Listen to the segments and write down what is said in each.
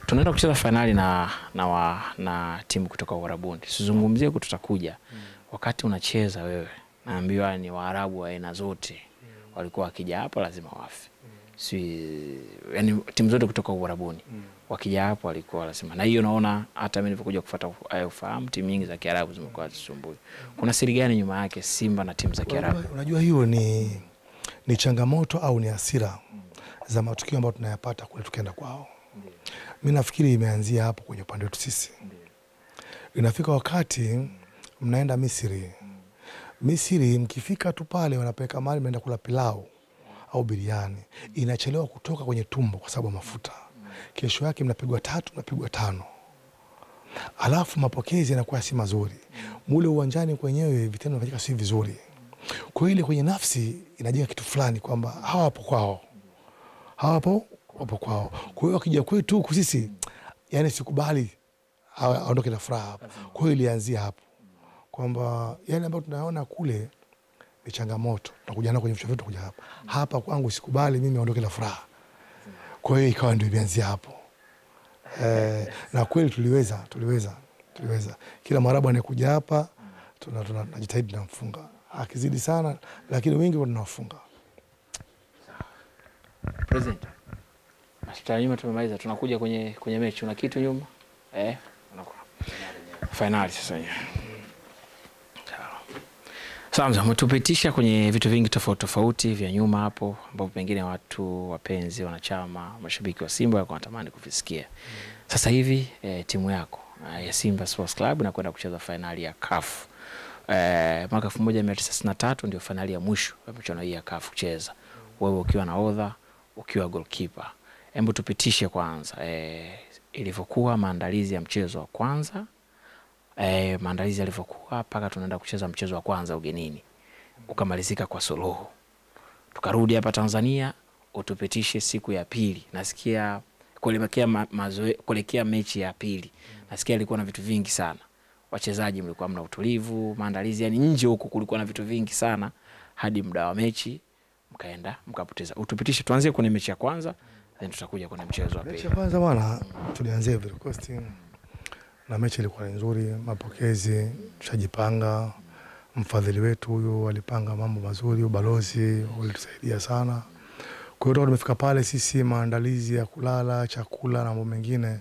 tunaenda kucheza finali na timu kutoka Uarabuni. Sizungumzie tutakuja. Wakati unacheza wewe, naambiwa ni Waarabu wa aina zote walikuwa wakija hapo lazima wafe. Yani timu zote kutoka Uarabuni wakija hapo walikuwa lazima. Na hiyo naona hata mimi nilipokuja kufuata ufahamu timu nyingi za Kiarabu zimekuwa zisumbui. Kuna siri gani nyuma yake Simba na timu za Kiarabu? Unajua hiyo ni changamoto au ni hasira za matukio ambayo tunayapata kule tukienda kwao. Mimi nafikiri imeanzia hapo kwenye upande wetu sisi. Inafika wakati mnaenda Misri. Misri mkifika tu pale wanapeleka mali mnaenda kula pilau au biriani. Inachelewa kutoka kwenye tumbo kwa sababu mafuta. Kesho yake mnapigwa 3, mnapigwa 5. Alafu mapokezi yanakuwa si mazuri. Mule uwanjani kwenyewe vitendo vinafanyika si vizuri. Kwa ile kwenye nafsi inajenga kitu fulani kwamba hawapo kwao. Hawapo kwao. Kwa hiyo wakija kwetu sisi yani sikubali aondoke na furaha. Kwa hiyo ilianzia hapo. Kwamba yale ambayo tunayaona kule ni changamoto. Tunakuja nao kwenye vichwa vyetu kuja hapa. Hapa kwangu sikubali mimi aondoke na furaha. Kwa hiyo ikawa ndio imeanzia hapo. Na kweli tuliweza. Kila Mwarabu anayekuja hapa tunajitahidi tunamfunga. Akizidi sana lakini wengi tunawafunga. President. Mashindano nyuma tumemaliza, tunakuja kwenye mechi. Una kitu nyuma? Unakuwa. Finali sasa hivi. Sawa, mtupitisha kwenye vitu vingi tofauti vya nyuma hapo ambapo pengine watu wapenzi, wanachama, mashabiki wa Simba wanatamani kuvisikia. Sasa hivi timu yako ya Simba Sports Club inakwenda kucheza finali ya CAF. Mwaka 1993 ndio finali ya mwisho ya michuano hii ya CAF kucheza. Wewe ukiwa nahodha, ukiwa goalkeeper. Hebu tupitishe kwanza ilivyokuwa maandalizi ya mchezo wa kwanza. Maandalizi yalivyokuwa mpaka tunaenda kucheza mchezo wa kwanza ugenini. Ukamalizika kwa suluhu. Tukarudi hapa Tanzania, utupitishe siku ya pili. Nasikia kuelekea mechi ya pili. Nasikia ilikuwa na vitu vingi sana. Wachezaji mlikuwa mna utulivu, maandalizi yani nje huko kulikuwa na vitu vingi sana hadi muda wa mechi mkaenda mkapoteza. Utupitishe, tuanzie kwenye mechi ya kwanza, then tutakuja kwenye mchezo wa pili. Mechi ya kwanza bwana tulianzia Ivory Coast na mechi ilikuwa nzuri, mapokezi, tushajipanga. Mfadhili wetu huyu alipanga mambo mazuri, ubalozi ulitusaidia sana. Kwa hiyo tumefika pale sisi maandalizi ya kulala, chakula na mambo mengine,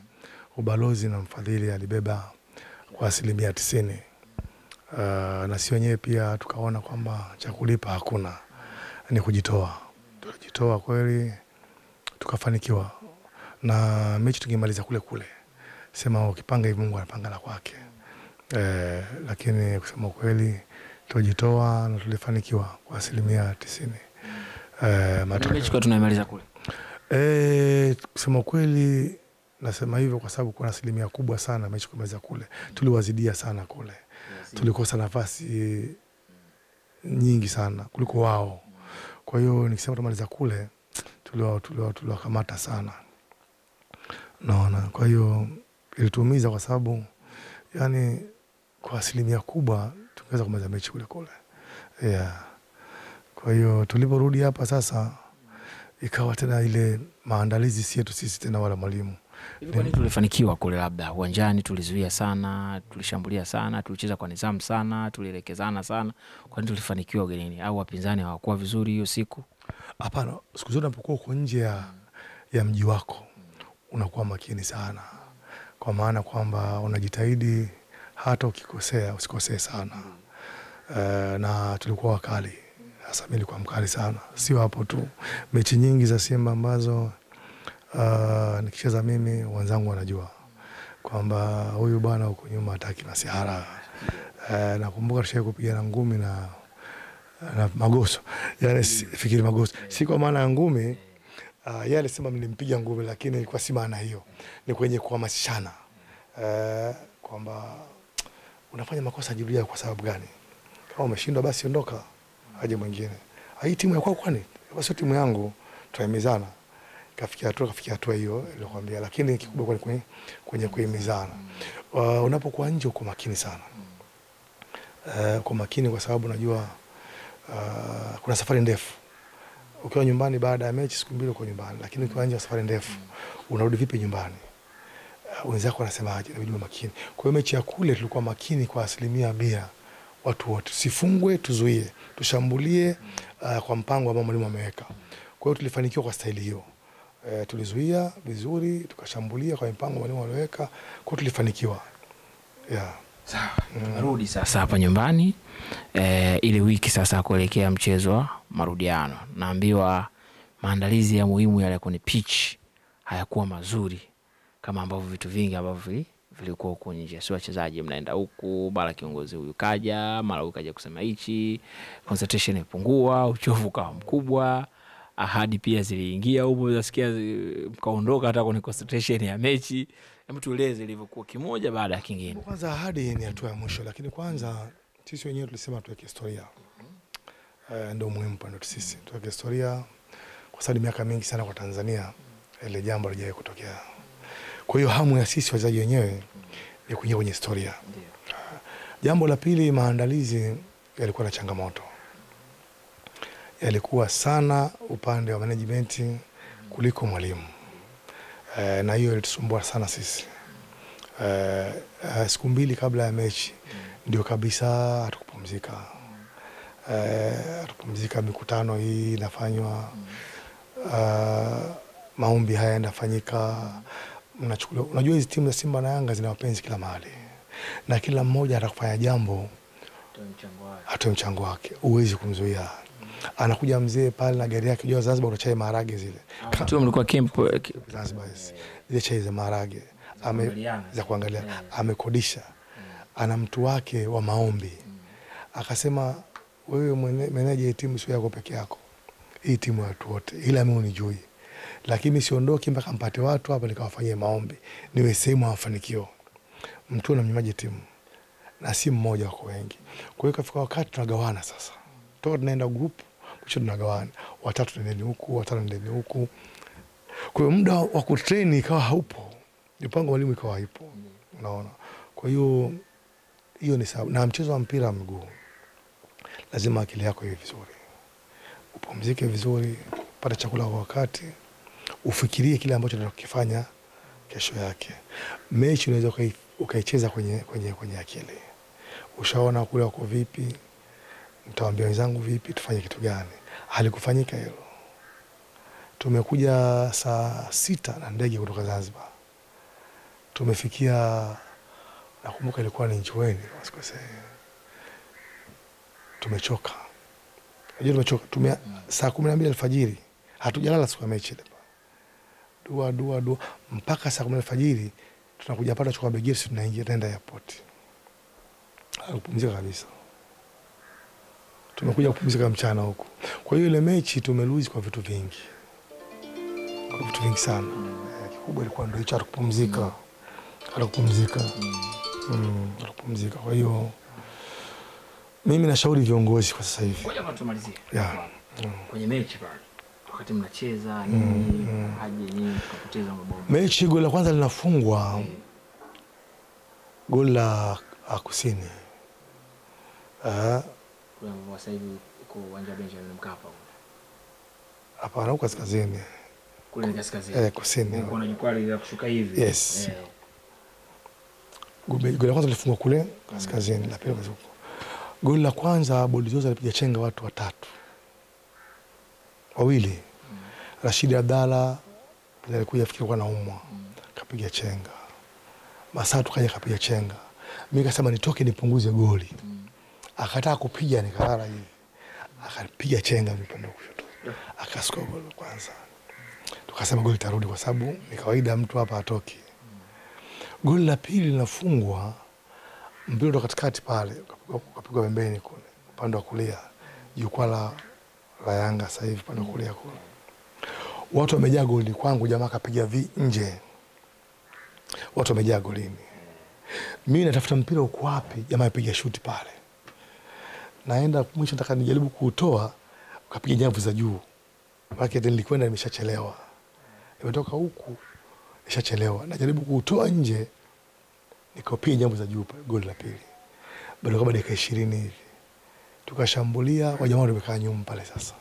ubalozi na mfadhili alibeba kwa 90%. Na si wenyewe pia tukaona kwamba cha kulipa hakuna, ni kujitoa. Tulijitoa kweli, tukafanikiwa. Na mechi tungemaliza kule. Sema ukipanga hivi Mungu anapanga la kwake. Lakini kusema kweli tulijitoa na tulifanikiwa kwa 90%. Mechi kwa tunamaliza kule. Kusema kweli nasema hivyo kwa sababu kuna 1% kubwa sana mechi kumaliza kule. Tuliwazidia sana kule. Tulikosa nafasi nyingi sana kuliko wao. Kwa hiyo nikisema tumaliza kule tuliwakamata sana. Naona kwa hiyo ilituumiza kwa sababu yani kwa 1% kubwa tungeweza kumaliza mechi kule. Kwa hiyo tuliporudi hapa sasa ikawa tena ile maandalizi si yetu sisi tena wala mwalimu. Kwa nini tulifanikiwa kule? Labda uwanjani tulizuia sana, tulishambulia sana, tulicheza kwa nidhamu sana, tulielekezana sana. Kwa nini tulifanikiwa ugenini? Au wapinzani hawakuwa vizuri hiyo siku? Hapana, siku zote unapokuwa uko nje ya mji wako unakuwa makini sana. Kwa maana kwamba unajitahidi hata ukikosea usikosee sana. Na tulikuwa wakali. Sasa mimi nilikuwa mkali sana. Sio hapo tu. Mechi nyingi za Simba ambazo nikicheza mimi wenzangu wanajua kwamba huyu bwana huko nyuma hataki masihara. Nakumbuka tushaye kupigana ngumi na Magoso. Yaani fikiri Magoso. Si kwa maana ya ngumi, yeye alisema nilimpiga ngumi lakini ilikuwa si maana hiyo. Ni kwenye kuhamasishana. Kwamba unafanya makosa jirudia kwa sababu gani? Kama umeshindwa basi ondoka, aje mwingine. Hii timu ya kwako kwani? Basi timu yangu tunaimizana. Kafikia hatua hiyo nilikwambia, lakini kikubwa kwenye kuhimizana. Unapokuwa nje uko makini sana. Uko makini kwa sababu unajua kuna safari ndefu. Ukiwa nyumbani baada ya mechi siku 2 uko nyumbani, lakini ukiwa nje safari ndefu unarudi vipi nyumbani? wenzako wanasemaje, inabidi uwe makini. Kwa hiyo mechi ya kule tulikuwa makini kwa 100%, watu wote, tusifungwe, tuzuie, tushambulie kwa mpango ambao mwalimu ameweka. Kwa hiyo tulifanikiwa kwa staili hiyo. Tulizuia vizuri, tukashambulia kwa mpango mwalimu aliweka, kwa hiyo tulifanikiwa. Sawa. Tunarudi sasa hapa nyumbani, ile wiki sasa kuelekea mchezo wa marudiano. Naambiwa maandalizi ya muhimu yale kwenye pitch hayakuwa mazuri kama ambavyo vitu vingi ambavyo vilikuwa huko nje. Sio wachezaji mnaenda huku, mara kiongozi huyu kaja, mara huyu kaja kusema hichi, concentration imepungua, uchovu kawa mkubwa, ahadi pia ziliingia huko, unasikia mkaondoka hata kwenye concentration ya mechi. Hebu tueleze ilivyokuwa kimoja baada ya kingine. Kwanza ahadi ni hatua ya mwisho, lakini kwanza sisi wenyewe tulisema tuweke historia. Ndio muhimu pande sisi. Tuweke historia kwa sababu miaka mingi sana kwa Tanzania ile jambo halijawahi kutokea. Kwa hiyo hamu ya sisi wachezaji wenyewe ni kuingia kwenye historia. Jambo la pili, maandalizi yalikuwa na changamoto. Yalikuwa sana upande wa management kuliko mwalimu. Na hiyo ilitusumbua sana sisi. Siku 2 kabla ya mechi ndio kabisa hatukupumzika. Hatukupumzika, mikutano hii inafanywa, maombi haya yanafanyika, mnachukuliwa. Unajua hizi timu za Simba na Yanga zina wapenzi kila mahali, na kila mmoja atakufanya jambo atoe mchango wake, uwezi kumzuia. Anakuja mzee pale na gari yake, jua Zanzibar una chai maharage zile. Tu mlikuwa camp Zanzibar zile chai za maharage za kuangalia, amekodisha, ana mtu wake wa maombi. Akasema wewe meneja timu sio yako peke yako, hii timu ya watu wote, ila mimi unijui, lakini siondoki mpaka mpate watu hapa nikawafanyie maombi, niwe sehemu ya mafanikio. Mtu na mnyamaji timu na si mmoja, wako wengi. Kwa hiyo kafika wakati tunagawana sasa, toka tunaenda group, mwisho tunagawana, watatu nendeni huku, watano nendeni huku. Kwa hiyo muda wa kutrain ikawa haupo, mpango mwalimu ikawa haipo, unaona. Kwa hiyo hiyo ni sababu. Na mchezo wa mpira wa miguu lazima akili yako iwe vizuri, upumzike vizuri, pata chakula kwa wakati, ufikirie kile ambacho unakifanya kesho yake. Mechi unaweza ukaicheza kwenye akili. Ushaona kule wako vipi, mtawaambia wenzangu vipi, tufanye kitu gani. Halikufanyika hilo. Tumekuja saa 6 na ndege kutoka Zanzibar. Tumefikia, nakumbuka ilikuwa ni Njiweni, wasikose. Tumechoka. Unajua tumechoka. Saa 12 alfajiri. Hatujalala siku ya mechi. Dua mpaka saa 12 alfajiri tunakuja pata chukua begi yetu, tunaingia tenda airport. Kupumzika kabisa. Tumekuja kupumzika mchana huko. Kwa hiyo ile mechi tumelose kwa vitu vingi. Kwa vitu vingi sana. Kikubwa ilikuwa ndio hicho, kupumzika. Kupumzika. Kwa hiyo mimi nashauri viongozi kwa sasa hivi. Ngoja tumalizie. Kwenye mechi pale, wakati mnacheza nini, haje nini tukapoteza mabao. Mechi goli la kwanza linafungwa. Goli la Kusini. Kwa sasa hivi uko uwanja wa Benjamin Mkapa. Hapana, huko kaskazini. Kule ni kaskazini. Kusini. Kuna jukwaa la kushuka hivi. Yes. Goli la kwanza lilifungwa kule kaskazini, la pili huko. Goli la kwanza Bodizoza alipiga chenga watu 3. 2. Rashid Abdalla alikuja fikiri kwa naumwa. Kapiga chenga. Masatu kaja kapiga chenga. Mimi nikasema nitoke nipunguze goli. Akataa kupiga, nikalala hivi. Akapiga chenga upande wa kushoto. Akasukua goli kwanza. Tukasema goli tarudi kwa sababu ni kawaida mtu hapa atoki. Goli la pili linafungwa, mpira kutoka katikati pale, ukapigwa pembeni kule, upande wa kulia. Jukwaa la Yanga sasa hivi upande wa kulia kule. Watu wamejaa goli kwangu, jamaa kapiga nje. Watu wamejaa golini. Mimi natafuta mpira uko wapi, jamaa apiga shuti pale. Naenda mwisho, nataka nijaribu kuutoa, ukapiga nyavu za juu. Maana nilikwenda nimeshachelewa. Nimetoka huku nimeshachelewa. Najaribu kuutoa nje, nikapiga nyavu za juu, goli la pili. Bado kama dakika 20 hivi. Tukashambulia, wajamaa wamekaa nyuma pale sasa.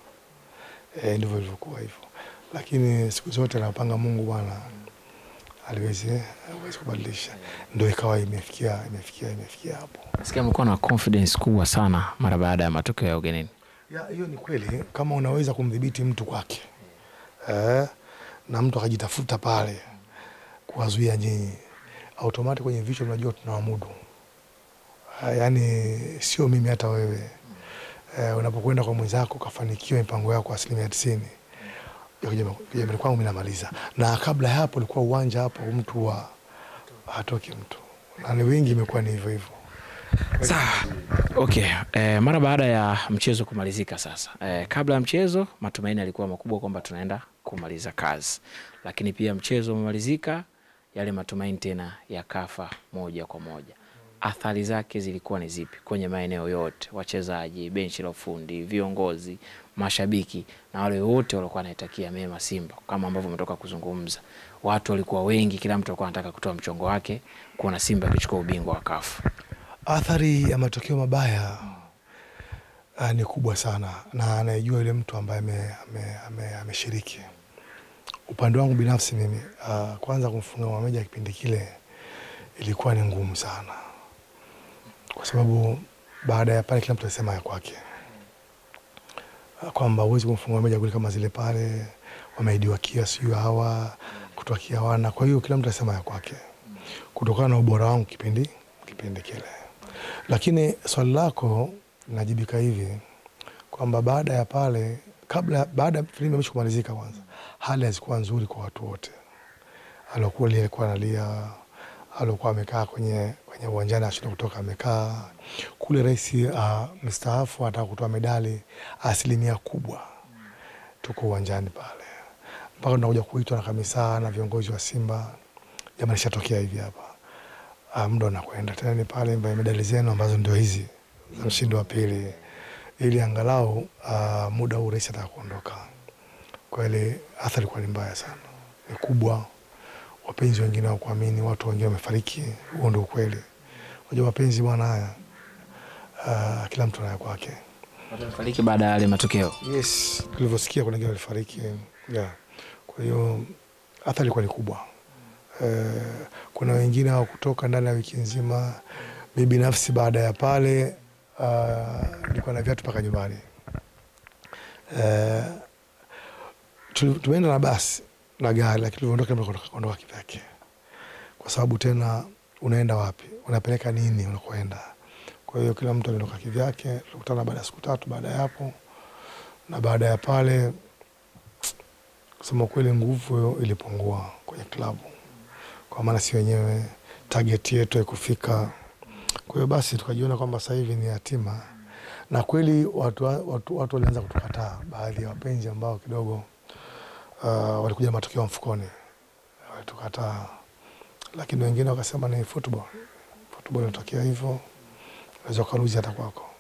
Ndivyo ilivyokuwa hivyo. Lakini siku zote anapanga Mungu bwana. haliwezi kubadilisha. Ndio ikawa imefikia hapo. Nasikia mlikuwa na confidence kubwa sana mara baada ya matokeo ya ugenini. Hiyo ni kweli, kama unaweza kumdhibiti mtu kwake na mtu akajitafuta pale kuwazuia nyinyi, automatic kwenye vichwa mnajua tunawamudu. Yaani sio mimi, hata wewe unapokwenda kwa mwenzako kafanikiwa mipango yako 90%, kijamii kwangu mimi namaliza. Na kabla ya hapo ilikuwa uwanja hapo mtu hatoki mtu. Na ni wengi imekuwa ni hivyo. Sawa. Okay. Mara baada ya mchezo kumalizika sasa. Kabla ya mchezo matumaini yalikuwa makubwa kwamba tunaenda kumaliza kazi. Lakini pia mchezo umemalizika, yale matumaini tena yakafa moja kwa moja. Athari zake zilikuwa ni zipi kwenye maeneo yote? Wachezaji, benchi la ufundi, viongozi, mashabiki na wale wote walikuwa wanaitakia mema Simba kama ambavyo umetoka kuzungumza. Watu walikuwa wengi, kila mtu alikuwa anataka kutoa mchongo wake kuona Simba kichukua ubingwa wa CAF. Athari ya matokeo mabaya ni kubwa sana, na anayejua yule mtu ambaye ameshiriki. Upande wangu binafsi mimi, kwanza kumfunga Mohamed kipindi kile ilikuwa ni ngumu sana, kwa sababu baada ya pale kila mtu alisema ya kwake, kwamba huwezi kumfunga Mohamed goli kama zile pale, wameidiwa kiasi hawa kutokia wana. Kwa hiyo kila mtu alisema ya kwake kutokana na ubora wangu kipindi kile. Lakini swali lako najibika hivi kwamba baada ya pale, baada ya filamu kumalizika, kwanza hali hazikuwa nzuri kwa watu wote. Alikuwa analia, alikuwa amekaa kwenye uwanjani ashinda kutoka, amekaa kule. Rais mstaafu anataka kutoa medali, asilimia kubwa tuko uwanjani pale, mpaka tunakuja kuitwa na kamisa na viongozi wa Simba, jamani shatokea hivi hapa, muda unakwenda tena ni pale medali zenu ambazo ndio hizi za mshindi wa pili, ili angalau muda huu rais ataka kuondoka. Kwa ile athari ilikuwa ni mbaya sana, ni kubwa. Wapenzi wengine hawakuamini, watu wengine wamefariki. Huo ndio ukweli. Unajua mapenzi bwana haya, kila mtu anayo kwake. Watu wamefariki baada ya yale matokeo. Yes, tulivyosikia kuna wengine walifariki. Kwa hiyo athari ilikuwa ni kubwa. Kuna wengine hawakutoka ndani ya wiki nzima. Mimi binafsi baada ya pale nilikuwa na viatu mpaka nyumbani. Tumeenda na basi na gari, lakini tuliondoka kivyake. Kwa sababu tena unaenda wapi? Unapeleka nini unakoenda? Kwa hiyo kila mtu aliondoka kivyake. Tulikutana baada ya siku 3 baada ya hapo. Na baada ya pale kusema kweli nguvu ilipungua kwenye klabu. Kwa maana si wenyewe target yetu haikufika. Kwa hiyo basi tukajiona kwamba sasa hivi ni yatima. Na kweli watu walianza kutukataa, baadhi ya wapenzi ambao kidogo walikuja matokeo mfukoni, walitukataa. Lakini wengine wakasema ni football inatokea hivyo, unaweza kuruzi hata kwako.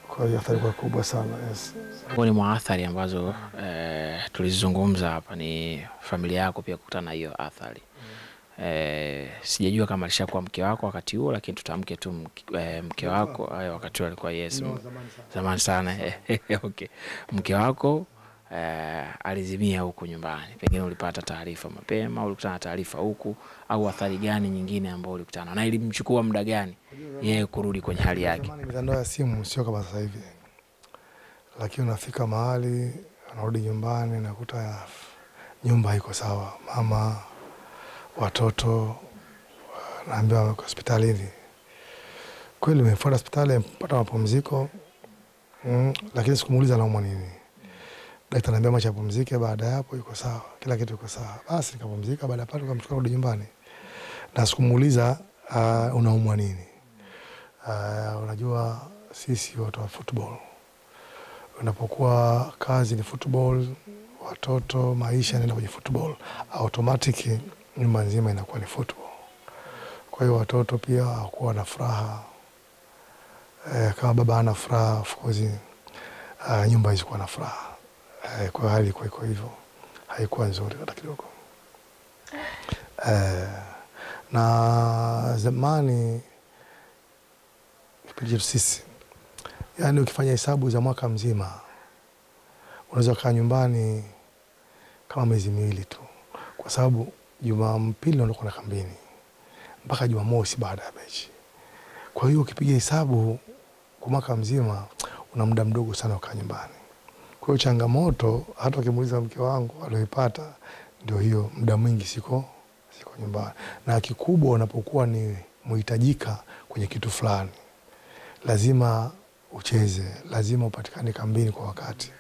Kwa hiyo athari kwa kubwa sana. Yes. Ni mwathari ambazo tulizungumza hapa, ni familia yako pia kukutana na hiyo athari. Sijajua kama alishakuwa mke wako wakati huo, lakini tutamke tu mke wako wakati huo alikuwa yes. No, zamani sana. Okay. Mke wako alizimia huku nyumbani. Pengine ulipata taarifa mapema, ulikutana na taarifa huku, au athari gani nyingine ambayo ulikutana na ilimchukua muda gani yeye kurudi kwenye hali yake? Mitandao ya simu sio kama sasa hivi. Lakini unafika mahali, unarudi nyumbani nakuta nyumba haiko sawa. Mama, watoto naambiwa wako hospitalini. Kweli nimefuata hospitali mpata mapumziko. Lakini sikumuuliza anaumwa nini. Daktari ananiambia macho yapumzike, baada ya hapo yuko sawa. Kila kitu yuko sawa. Basi nikapumzika, baada ya pale nikamchukua rudi nyumbani. Na sikumuuliza unaumwa nini. Unajua sisi watu wa football, unapokuwa kazi ni football, watoto, maisha yanaenda kwenye football, automatic nyumba nzima inakuwa ni football. Kwa hiyo watoto pia hawakuwa na furaha. Kama baba ana furaha, of course nyumba haikuwa na furaha. Kwa hali iko hivyo, haikuwa nzuri hata kidogo. Na zamani kipindi sisi, yani ukifanya hesabu za mwaka mzima unaweza kaa nyumbani kama miezi 2 tu, kwa sababu Jumapili naondoka na kambini mpaka Jumamosi baada ya mechi. Kwa hiyo ukipiga hesabu kwa mwaka mzima una muda mdogo sana ukaa nyumbani. Kwa hiyo changamoto hata ukimuuliza mke wangu aliyopata ndio hiyo, muda mwingi siko nyumbani. Na kikubwa unapokuwa ni muhitajika kwenye kitu fulani, lazima ucheze, lazima upatikane kambini kwa wakati.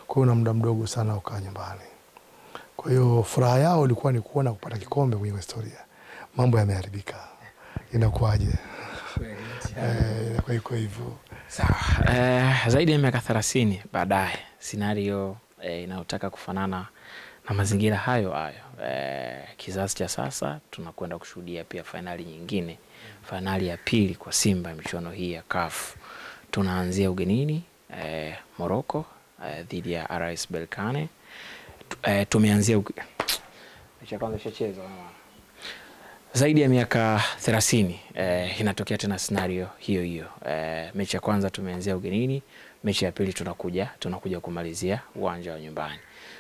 Kwa hiyo una muda mdogo sana ukaa nyumbani. Kwa hiyo furaha yao ilikuwa ni kuona kupata kikombe kwenye historia. Mambo yameharibika. Inakuwaje? Kwa hivyo. Sawa. Zaidi ya miaka 30 baadaye, scenario inayotaka kufanana na mazingira hayo. Kizazi cha sasa tunakwenda kushuhudia pia fainali nyingine, fainali ya pili kwa Simba ya michuano hii ya CAF. Tunaanzia ugenini Morocco dhidi ya RS Berkane. Tumeanzia mechi ya kwanza ishacheza zaidi ya miaka 30, inatokea tena scenario hiyo. Mechi ya kwanza tumeanzia ugenini, mechi ya pili tunakuja kumalizia uwanja wa nyumbani.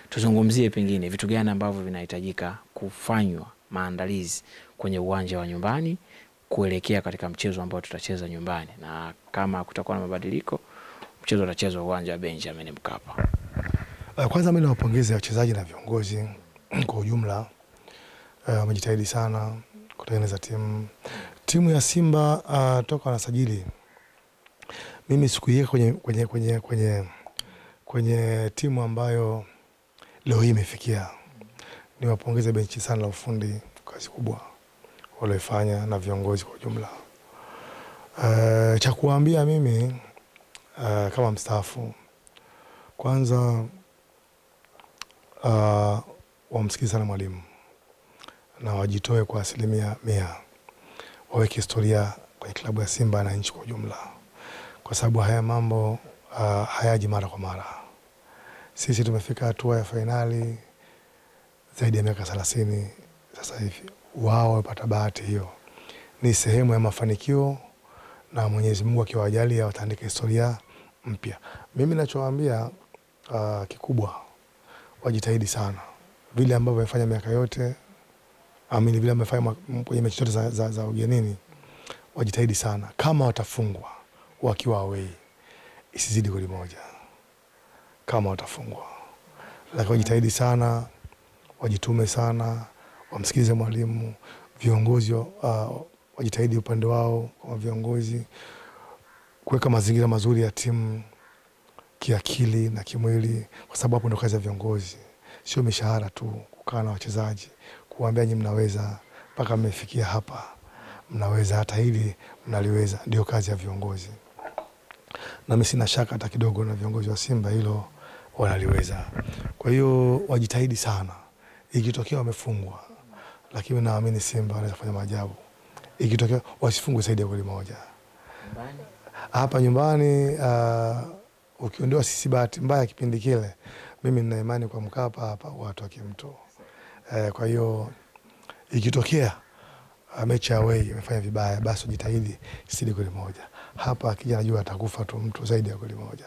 Tuzungumzie pengine vitu gani ambavyo vinahitajika kufanywa maandalizi kwenye uwanja wa nyumbani kuelekea katika mchezo ambao tutacheza nyumbani, na kama kutakuwa na mabadiliko mchezo utachezwa uwanja wa Benjamin Mkapa. Kwanza mimi nawapongeza wachezaji na viongozi kwa ujumla, wamejitahidi sana kutengeneza timu ya Simba toka wanasajili. Mimi sikuiweka kwenye timu ambayo leo hii imefikia. Niwapongeze benchi sana la ufundi, kazi kubwa walioifanya na viongozi kwa ujumla. Cha kuambia mimi kama mstaafu, kwanza wamsikize sana mwalimu na wajitoe kwa 100%, waweke historia kwenye klabu ya Simba na nchi kwa ujumla, kwa sababu haya mambo hayaji mara kwa mara. Sisi tumefika hatua ya fainali zaidi ya miaka 30 sasa hivi. Wao wamepata bahati hiyo, ni sehemu ya mafanikio, na Mwenyezi Mungu akiwajalia wataandika historia mpya. Mimi ninachowaambia kikubwa, wajitahidi sana vile ambavyo wamefanya miaka yote, vile wamefanya kwenye mechi zote za ugenini. Wajitahidi sana, kama watafungwa wakiwa away isizidi goli moja kama watafungwa, lakini wajitahidi sana, wajitume sana, wamsikilize mwalimu. Viongozi wajitahidi upande wao kwa viongozi kuweka mazingira mazuri ya timu kiakili na kimwili, kwa sababu hapo ndio kazi ya viongozi, sio mishahara tu. Kukaa na wachezaji kuambia nyinyi mnaweza, mpaka mmefikia hapa, mnaweza, hata hili mnaliweza, ndio kazi ya viongozi. Na mimi sina shaka hata kidogo na viongozi wa Simba hilo wanaliweza. Kwa hiyo wajitahidi sana. Ikitokea wamefungwa, lakini naamini Simba wanaweza kufanya maajabu. Ikitokea wasifungwe zaidi ya goli moja. Hapa nyumbani ukiondoa sisi bahati mbaya kipindi kile, mimi nina imani kwa Mkapa hapa watoke mtu. Kwa hiyo ikitokea mechi away imefanya vibaya, basi jitahidi isidi goli moja. Hapa akija najua atakufa tu mtu zaidi ya goli moja.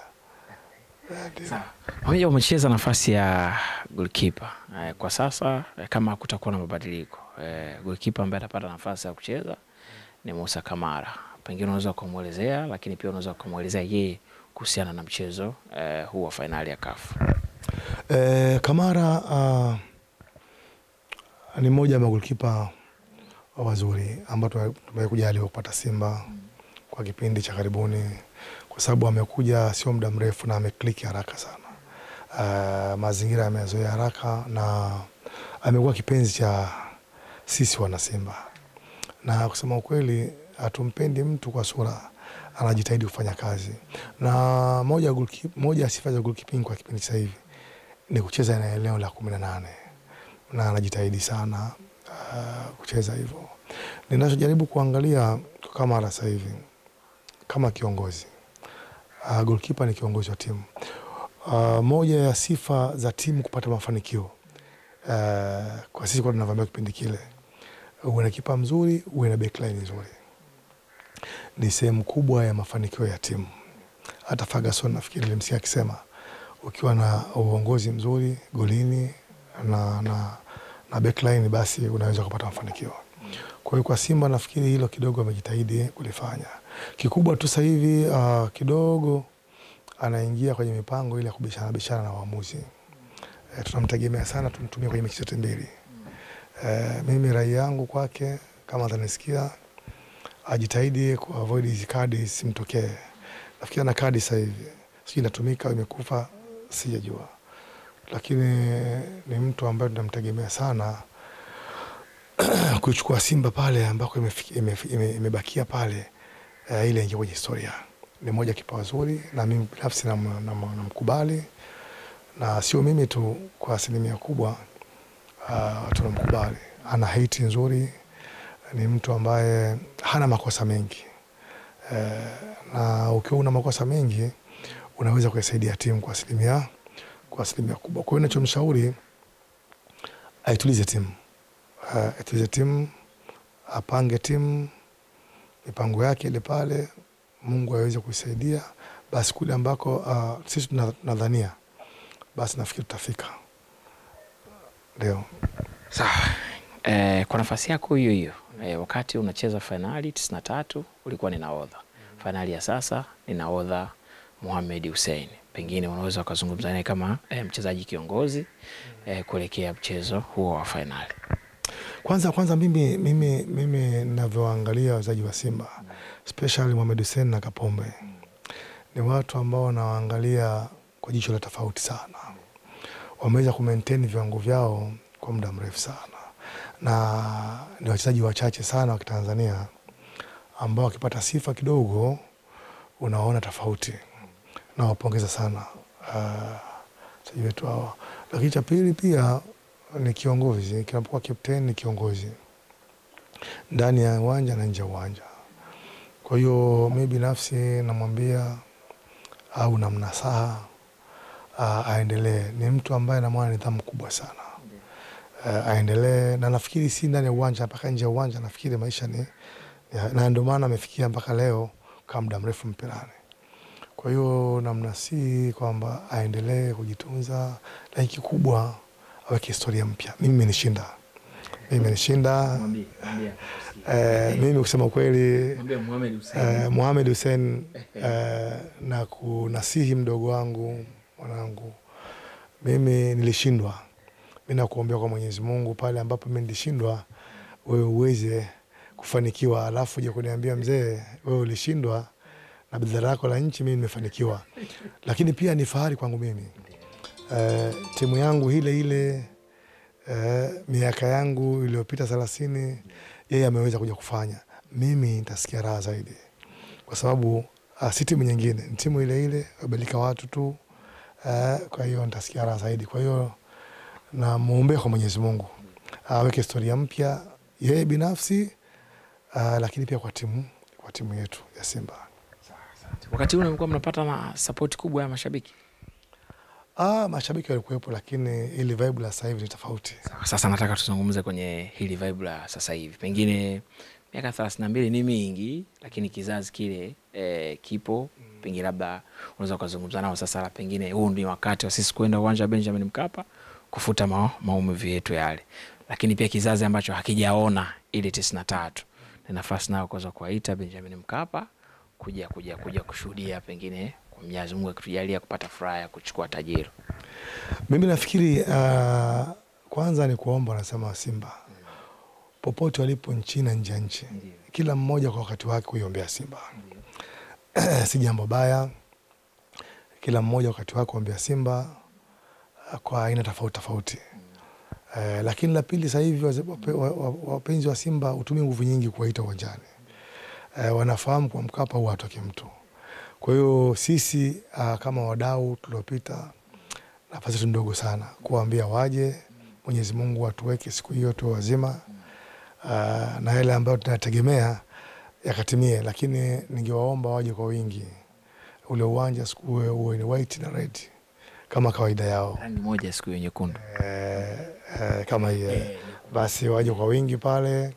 Wewe umecheza nafasi ya goalkeeper. Kwa sasa kama kutakuwa na mabadiliko, goalkeeper ambaye atapata nafasi ya kucheza ni Musa Kamara. Pengine unaweza kumuelezea, lakini pia unaweza kumuelezea yeye kuhusiana na mchezo huu wa finali ya CAF. Kamara ni mmoja wa goalkeeper wazuri ambao tumekuja kupata Simba kwa kipindi cha karibuni, kwa sababu amekuja sio muda mrefu na ameclick haraka sana. Mazingira yamezoea haraka na amekuwa kipenzi cha sisi wana Simba. Na kusema ukweli, hatumpendi mtu kwa sura, anajitahidi kufanya kazi. Na moja ya sifa za goalkeeping kwa kipindi sasa hivi ni kucheza na eneo la 18. Na anajitahidi sana kucheza hivyo. Ninachojaribu kuangalia kama sasa hivi kama kiongozi, goalkeeper ni kiongozi wa timu. Moja ya sifa za timu kupata mafanikio, kwa sisi kwa tunavyoambia kipindi kile, uwe na kipa mzuri, uwe na backline nzuri, ni sehemu kubwa ya mafanikio ya timu. Hata Ferguson nafikiri nilimsikia akisema, ukiwa na uongozi mzuri golini na na backline, basi unaweza kupata mafanikio. Kwa hiyo kwa Simba nafikiri hilo kidogo amejitahidi kulifanya. Kikubwa tu sasa hivi kidogo anaingia kwenye mipango ile ya kubishana na waamuzi. Tunamtegemea sana tumtumie kwenye mechi zote mbili. Mimi rai yangu kwake, kama atanisikia, ajitahidi ku avoid hizi kadi simtokee. Nafikiri ana kadi sasa hivi. Sio inatumika au imekufa sijajua. Lakini ni mtu ambaye tunamtegemea sana kuchukua Simba pale ambako imebakia pale, ile ingia kwenye historia. Ni moja kipawa nzuri na mimi binafsi namkubali, na sio mimi tu, kwa asilimia kubwa tunamkubali. Ana hate nzuri, ni mtu ambaye hana makosa mengi, na ukiwa una makosa mengi unaweza kuisaidia timu kwa asilimia kubwa. Kwa hiyo ninachomshauri, aitulize timu, apange timu, mipango yake ile pale, Mungu aweze kusaidia, basi kule ambako sisi tunadhania, basi nafikiri tutafika. Ndio. Sawa. Kwa nafasi yako hiyo wakati unacheza finali 93 ulikuwa ni nahodha. Finali ya sasa ni nahodha Mohamed Hussein. Pengine unaweza kuzungumza naye kama mchezaji kiongozi kuelekea mchezo huo wa finali. Kwanza mimi ninavyoangalia wachezaji wa Simba, especially Mohamed Hussein na Kapombe, ni watu ambao wanaangalia kwa jicho la tofauti sana. Wameweza kumaintain viwango vyao kwa muda mrefu sana, na ni wachezaji wachache sana wa Tanzania ambao wakipata sifa kidogo unaona tofauti. Na wapongeza sana wachezaji wetu hawa. Lakini cha pili pia ni kiongozi. Kinapokuwa captain ni kiongozi ndani ya uwanja na nje ya uwanja. Kwa hiyo mimi binafsi namwambia au namnasaha aendelee. Ni mtu ambaye namwona nidhamu kubwa sana. Aendelee, na nafikiri si ndani ya uwanja, mpaka nje ya uwanja nafikiri maisha ni, na ndio maana amefikia mpaka leo kama muda mrefu mpirani. Kwa hiyo namnasihi kwamba aendelee kujitunza, na kikubwa aweke historia mpya. Mimi imenishinda. Mimi kusema kweli, Mohamed Hussein, na kunasihi mdogo wangu, mwanangu, mimi nilishindwa. Mimi nakuombea kwa Mwenyezi Mungu pale ambapo mimi nilishindwa, wewe uweze kufanikiwa, alafu je kuniambia mzee wewe ulishindwa na bidhaa yako la nchi, mimi nimefanikiwa. Lakini pia ni fahari kwangu mimi. Timu yangu ile miaka yangu iliyopita 30 yeye ameweza kuja kufanya. Mimi nitasikia raha zaidi. Kwa sababu si timu nyingine, ni timu ile wabadilika watu tu. Kwa hiyo nitasikia raha zaidi. Kwa hiyo na muombe kwa Mwenyezi Mungu aweke historia mpya yeye binafsi, lakini pia kwa timu yetu ya Simba. Wakati ule mlikuwa mnapata na support kubwa ya mashabiki? Mashabiki walikuwepo, lakini ile vibe la sasa hivi ni tofauti. Sasa nataka tuzungumze kwenye hili vibe la sasa hivi. Pengine miaka 32 ni mingi, lakini kizazi kile kipo. Pengine labda unaweza kuzungumza nao sasa, pengine huu ni wakati wa sisi kwenda uwanja wa Benjamin Mkapa kufuta maumivu yetu yale. Lakini pia kizazi ambacho hakijaona ile 93, ni nafasi nao kuweza kuwaita Benjamin Mkapa kuja kushuhudia, pengine kwa Mwenyezi Mungu akitujalia kupata furaha ya kuchukua tajiri. Mimi nafikiri kwanza ni kuomba, nasema Simba popote walipo nchi na nje ya nchi, kila mmoja kwa wakati wake kuiombea Simba. Si jambo baya, kila mmoja wakati wake kuombea Simba kwa aina tofauti. Lakini la pili, sasa hivi wapenzi wa Simba hutumia nguvu nyingi kuwaita uwanjani. Wanafahamu kwa Mkapa huwa hatoki mtu. Kwa hiyo sisi kama wadau tuliopita, nafasi tu ndogo sana kuambia waje. Mwenyezi Mungu atuweke siku hiyo tu wazima, na yale ambayo tunategemea yakatimie. Lakini ningewaomba waje kwa wingi. Ule uwanja siku uwe ni white na red kama kawaida yao. Rangi moja siku hiyo nyekundu. Kama hiyo. Basi waje kwa wingi pale.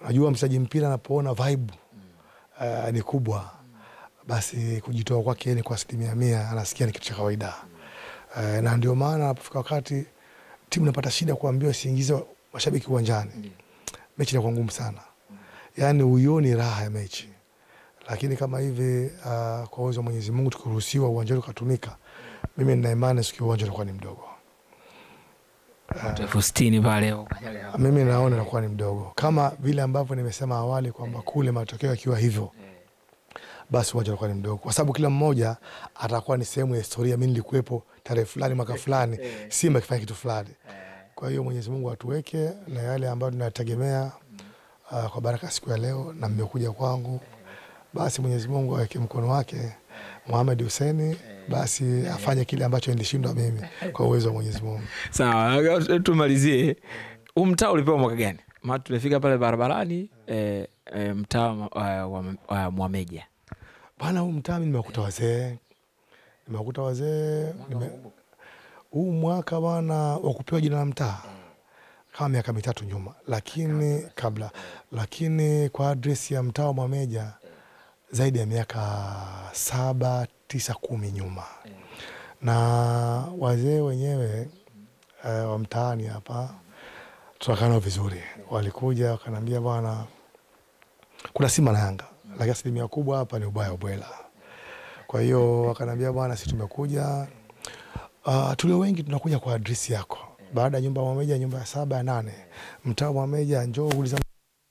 Unajua mchezaji mpira anapoona vibe ni kubwa, basi kujitoa kwake ni kwa 100%, anasikia ni kitu cha kawaida. Na ndio maana anapofika wakati timu inapata shida kuambiwa siingize mashabiki uwanjani, mechi inakuwa ngumu sana. Yani uioni raha ya mechi. Lakini kama hivi kwa uwezo wa Mwenyezi Mungu tukiruhusiwa uwanjani ukatumika, mimi nina imani siku uwanja utakuwa ni mdogo. Mimi naona itakuwa ni mdogo. Kama vile ambavyo nimesema awali kwamba kule matokeo yakiwa hivyo, basi uwanja utakuwa ni mdogo. Kwa sababu kila mmoja atakuwa ni sehemu ya historia, mimi nilikuwepo tarehe fulani mwaka fulani, Simba ikifanya kitu fulani. Kwa hiyo Mwenyezi Mungu atuweke na yale ambayo tunategemea kwa baraka siku ya leo na mmekuja kwangu. Basi Mwenyezi Mungu aweke mkono wake Mohamed Hussein, basi afanye kile ambacho nilishindwa mimi kwa uwezo wa Mwenyezi Mungu. Sawa, tumalizie. Mtaa ulipewa mwaka gani? Maana tumefika pale barabarani mtaa wa Mwameja. Bana, huu mtaa mimi nimekuta wazee. Huu mwaka bana wa kupewa jina la mtaa kama miaka 3 nyuma, lakini kabla, lakini kwa address ya mtaa wa Mwameja zaidi ya miaka 7, 9, 10 nyuma. Na wazee wenyewe wa mtaani hapa tunakaa vizuri. Walikuja wakaniambia bwana, kuna Simba na Yanga, lakini asilimia kubwa hapa ni ubaya ubwela. Kwa hiyo wakaniambia bwana, sisi tumekuja tulio wengi tunakuja kwa address yako. Baada ya nyumba ya Mwameja, nyumba ya 7 ya 8, mtaa wa Mwameja, njoo uliza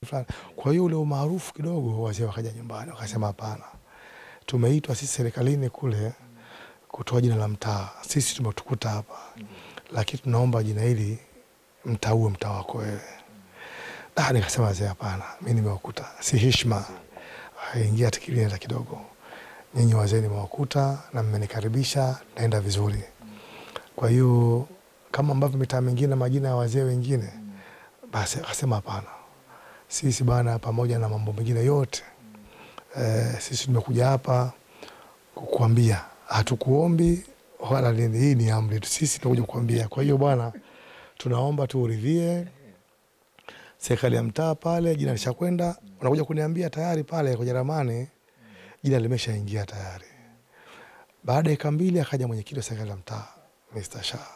fulani. Kwa hiyo ule umaarufu kidogo, wazee wakaja nyumbani wakasema hapana, tumeitwa sisi serikalini kule kutoa jina la mtaa, sisi tumetukuta hapa, lakini tunaomba jina hili mtaa uwe mtaa wako wewe. Nikasema wazee hapana, mimi nimewakuta, si heshima haingia tikilini hata kidogo. Nyinyi wazee nimewakuta na mmenikaribisha, naenda vizuri. Kwa hiyo kama ambavyo mitaa mingine majina ya wazee wengine, basi akasema hapana, sisi bana, pamoja na mambo mengine yote sisi tumekuja hapa kukuambia, hatukuombi wala nini, hii ni amri tu, sisi tunakuja kukuambia. Kwa hiyo bwana, tunaomba tu uridhie serikali ya mtaa pale, jina lishakwenda, unakuja kuniambia tayari pale kwenye ramani jina limeshaingia tayari. Baada ya 2 akaja mwenyekiti wa serikali ya mtaa Mr. Shah,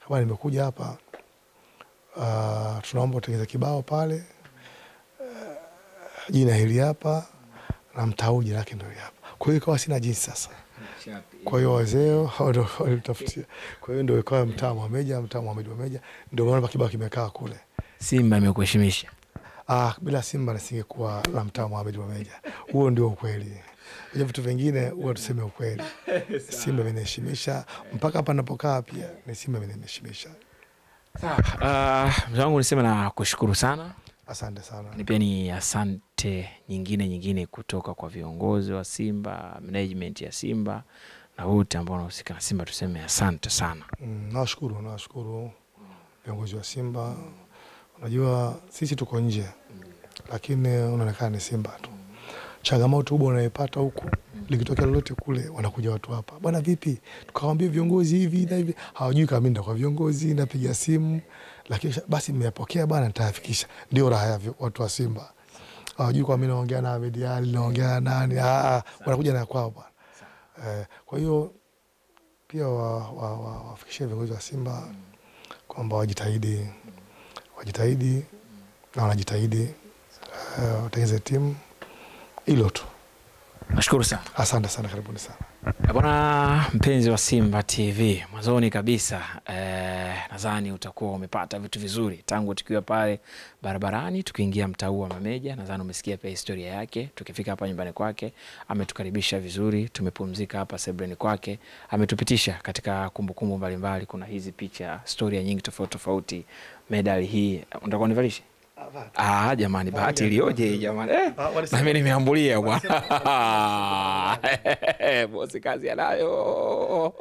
kama nimekuja hapa tunaomba utengeze kibao pale, jina hili hapa na mtaa huu jina lake ndio hapa. Kwa hiyo ikawa sina jinsi sasa. Kwa hiyo wazee hao walitafutia. Kwa hiyo ndio ikawa mtaa Mwameja, mtaa Mohamed Mwameja, ndio maana kibao kimekaa kule. Simba imekuheshimisha. Bila Simba nisingekuwa na mtaa Mohamed Mwameja. Huo ndio ukweli. Hiyo vitu vingine huwa tuseme ukweli. Simba imeniheshimisha mpaka hapa ninapokaa, pia ni Simba imeniheshimisha. Sawa, mzangu niseme na kushukuru sana. Asante sana. Ni pia ni asante nyingine kutoka kwa viongozi wa Simba, management ya Simba na wote ambao wanahusika na Simba, tuseme asante sana. Nashukuru viongozi wa Simba. Unajua sisi tuko nje, lakini unaonekana ni Simba tu. Changamoto kubwa unaipata huku, likitokea lolote kule wanakuja watu hapa, bwana vipi, tukawaambia viongozi hivi na hivi, hawajui kama ndio kwa viongozi, napiga simu, lakini basi mmeyapokea bwana, nitayafikisha. Ndio raha ya watu wa Simba. Hawajui kwa mimi naongea na Ahmed Ally, naongea nani, wanakuja na kwao bwana. Kwa hiyo pia wafikishie viongozi wa Simba kwamba wajitahidi na wanajitahidi, watengeze timu hilo tu. Nashukuru sana. Asante sana, karibuni sana. Bwana mpenzi wa Simba TV, mwanzoni kabisa nadhani utakuwa umepata vitu vizuri tangu tukiwa pale barabarani tukiingia mtaa wa Mwameja. Nadhani umesikia pia historia yake. Tukifika hapa nyumbani kwake, ametukaribisha vizuri, tumepumzika hapa sebreni kwake, ametupitisha katika kumbukumbu mbalimbali. Kuna hizi picha, storia nyingi tofauti. Medali hii unataka nivalishe? Jamani, bahati ilioje jamani. Na mimi nimeambulia bwana. Bosi kazi anayo.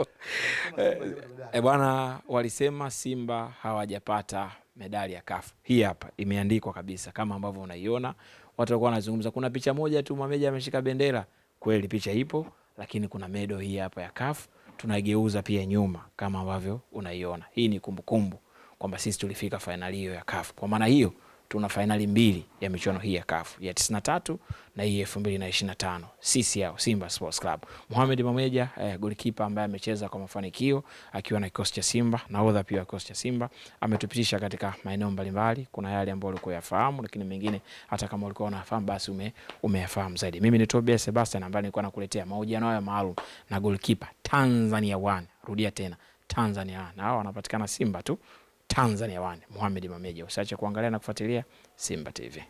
Bwana, walisema Simba hawajapata medali ya CAF. Hii hapa imeandikwa kabisa kama ambavyo unaiona. Watu walikuwa wanazungumza kuna picha moja tu Mwameja ameshika bendera. Kweli picha ipo, lakini kuna medo hii hapa ya CAF. Tunageuza pia nyuma kama ambavyo unaiona. Hii ni kumbukumbu kwamba sisi tulifika finali hiyo ya CAF. Kwa maana hiyo tuna fainali 2 ya michuano hii ya CAF ya 93 na hii 2025. Sisi yao Simba Sports Club. Mohamed Mameja goalkeeper ambaye amecheza kwa mafanikio akiwa na kikosi cha Simba, nahodha pia wa kikosi cha Simba, ametupitisha katika maeneo mbalimbali. Kuna yale ambayo ulikuwa yafahamu, lakini mengine hata kama ulikuwa unafahamu basi umeyafahamu zaidi. Mimi ni Tobias Sebastian ambaye nilikuwa nakuletea mahojiano haya maalum na goalkeeper Tanzania 1. Rudia tena, Tanzania 1. Hao wanapatikana Simba tu. Tanzania 1, Mohamed Mameja. Usiache kuangalia na kufuatilia Simba TV.